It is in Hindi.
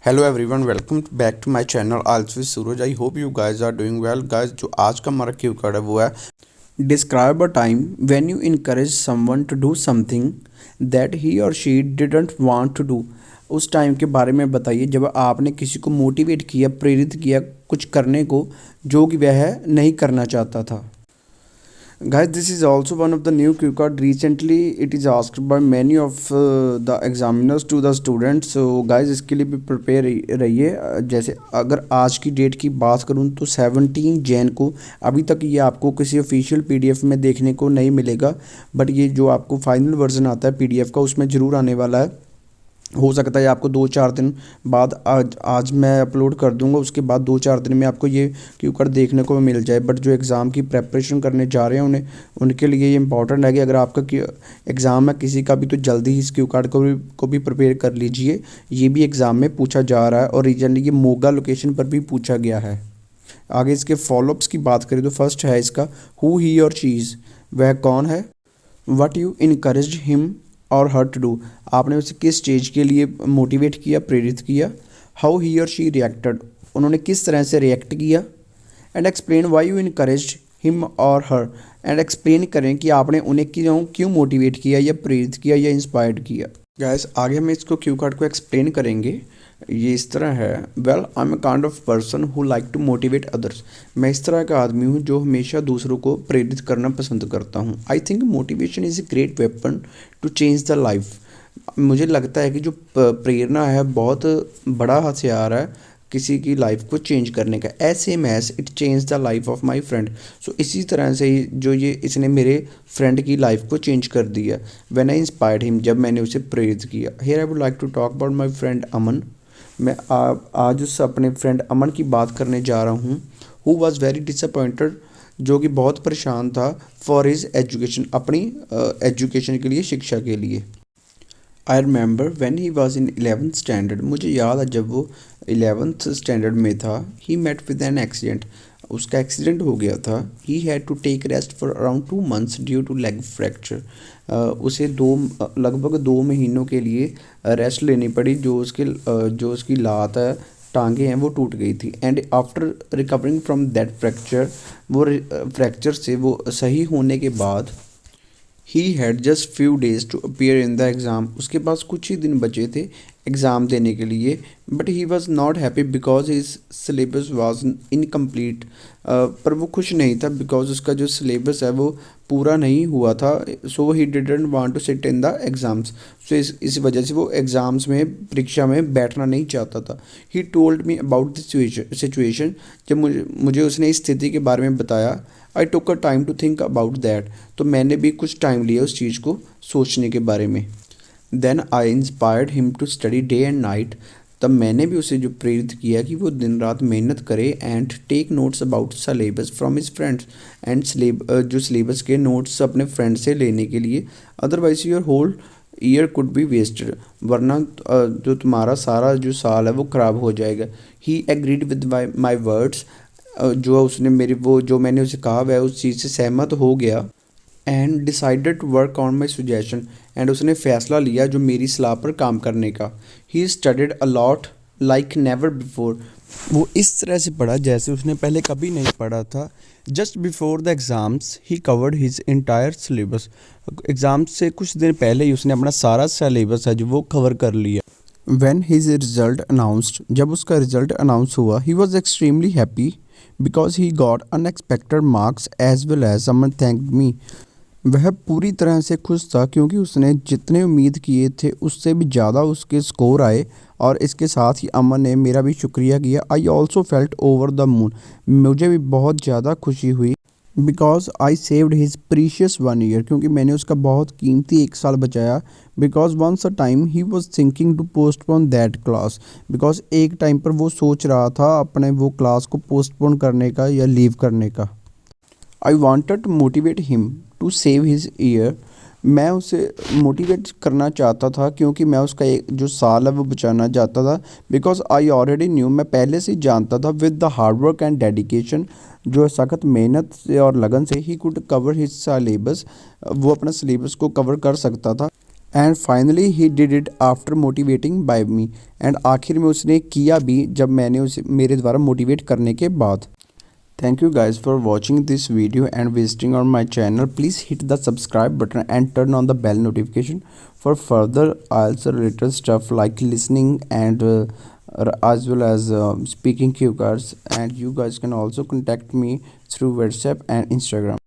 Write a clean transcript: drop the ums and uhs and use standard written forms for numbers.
Hello everyone, welcome back to my channel आल्स with Suraj. I hope you guys are doing well. Guys, जो आज का हमारा क्यू कार्ड है वो है describe a time when you encourage someone to do something that he or she didn't want to do. उस टाइम के बारे में बताइए जब आपने किसी को मोटिवेट किया, प्रेरित किया कुछ करने को जो कि वह नहीं करना चाहता था। Guys, this is also one of the new cue card. Recently, it is asked by many of the examiners to the students. So, guys, इसके लिए भी प्रिपेयर रहिए। जैसे अगर आज की डेट की बात करूँ तो 17 जैन को अभी तक ये आपको किसी ऑफिशियल पीडीएफ में देखने को नहीं मिलेगा, बट ये जो आपको फाइनल वर्जन आता है पीडीएफ का उसमें ज़रूर आने वाला है। हो सकता है आपको 2-4 दिन बाद, आज मैं अपलोड कर दूंगा, उसके बाद 2-4 दिन में आपको ये क्यू कार्ड देखने को मिल जाए। बट जो एग्ज़ाम की प्रेपरेशन करने जा रहे हैं उनके लिए ये इंपॉर्टेंट है कि अगर आपका एग्ज़ाम है किसी का भी तो जल्दी ही इस क्यू कार्ड को भी प्रिपेयर कर लीजिए। ये भी एग्ज़ाम में पूछा जा रहा है और रीजनली ये मोगा लोकेशन पर भी पूछा गया है। आगे इसके फॉलोअप्स की बात करें तो फर्स्ट है इसका who he or she is, वह कौन है। व्हाट यू इनकरेज हिम और हर टू डू, आपने उसे किस स्टेज के लिए मोटिवेट किया, प्रेरित किया। How he or she reacted, उन्होंने किस तरह से रिएक्ट किया। And explain why you encourage him और हर, एंड एक्सप्लेन करें कि आपने उन्हें क्यों मोटिवेट किया या प्रेरित किया या इंस्पायर्ड किया। गैस, आगे हम इसको क्यू कार्ड को एक्सप्लेन करेंगे। ये इस तरह है, well I am a kind of person who like to motivate others, मैं इस तरह का आदमी हूँ जो हमेशा दूसरों को प्रेरित करना पसंद करता हूँ। I think motivation is a great weapon to change the life, मुझे लगता है कि जो प्रेरणा है बहुत बड़ा हथियार है किसी की लाइफ को चेंज करने का। As same as it change the life of my friend, so इसी तरह से ही जो ये इसने मेरे फ्रेंड की लाइफ को चेंज कर दिया। व्हेन आई इंस्पायर्ड हिम, जब मैंने उसे प्रेरित किया। Here I would like to talk about my friend Aman. मैं आज उस अपने फ्रेंड अमन की बात करने जा रहा हूँ। हु वॉज़ वेरी डिसअपॉइंटेड, जो कि बहुत परेशान था फॉर हिज एजुकेशन, अपनी एजुकेशन के लिए, शिक्षा के लिए। I remember when he was in 11th standard, मुझे याद है जब वो 11th स्टैंडर्ड में था। He met with an accident, उसका एक्सीडेंट हो गया था। He had to take rest for around 2 months due to leg fracture, उसे लगभग 2 महीनों के लिए रेस्ट लेनी पड़ी। जो उसकी लात है, टांगे हैं, वो टूट गई थी। And after recovering from that fracture, वो फ्रैक्चर से वो सही होने के बाद he had just few days to appear in the exam, उसके पास कुछ ही दिन बचे थे एग्ज़ाम देने के लिए। But he was not happy because his syllabus was incomplete, पर वो खुश नहीं था बिकॉज उसका जो सिलेबस है वो पूरा नहीं हुआ था। So he didn't want to sit in the exams, so इस वजह से वो एग्ज़ाम्स में, परीक्षा में बैठना नहीं चाहता था। He told me about the situation, जब मुझे उसने इस स्थिति के बारे में बताया। I took a time to think about that, तो मैंने भी कुछ टाइम लिया उस चीज़ को सोचने के बारे में। Then I inspired him to study day and night, तब मैंने भी उसे जो प्रेरित किया कि वो दिन रात मेहनत करे। And take notes about syllabus from his friends, and जो सिलेबस के नोट्स अपने फ्रेंड से लेने के लिए। Otherwise your whole year could be wasted, वरना जो तुम्हारा सारा जो साल है वो ख़राब हो जाएगा। ही एग्रीड विद माई वर्ड्स, जो मैंने उसे कहा वह उस चीज़ से सहमत हो गया। And decided to work on my suggestion, and उसने फ़ैसला लिया जो मेरी सलाह पर काम करने का। He studied a lot like never before, वो इस तरह से पढ़ा जैसे उसने पहले कभी नहीं पढ़ा था। Just before the exams he covered his entire syllabus, exam से कुछ दिन पहले ही उसने अपना सारा सिलेबस है जो वो कवर कर लिया। When his result announced, जब उसका रिजल्ट अनाउंस हुआ, he was extremely happy because he got unexpected marks as well as someone thanked me. वह पूरी तरह से खुश था क्योंकि उसने जितने उम्मीद किए थे उससे भी ज़्यादा उसके स्कोर आए, और इसके साथ ही अमन ने मेरा भी शुक्रिया किया। I also felt over the moon, मुझे भी बहुत ज़्यादा खुशी हुई। Because I saved his precious 1 year, क्योंकि मैंने उसका बहुत कीमती 1 साल बचाया। Because once a time he was thinking to postpone that class, because एक टाइम पर वो सोच रहा था अपने वो क्लास को पोस्टपोन करने का या लीव करने का। I wanted to motivate him to save his year, मैं उसे मोटिवेट करना चाहता था क्योंकि मैं उसका एक जो साल है वो बचाना चाहता था। बिकॉज आई ऑलरेडी न्यू, मैं पहले से ही जानता था with the hard work and dedication, जो सख्त मेहनत से और लगन से ही कुड कवर हिज सिलेबस, वो अपना सिलेबस को कवर कर सकता था। And finally he did it after motivating by me. And आखिर में उसने किया भी जब मैंने उसे मेरे द्वारा मोटिवेट करने के बाद। Thank you guys for watching this video and visiting on my channel. Please hit the subscribe button and turn on the bell notification for further IELTS related stuff like listening and as well as speaking cue cards. And you guys can also contact me through WhatsApp and Instagram.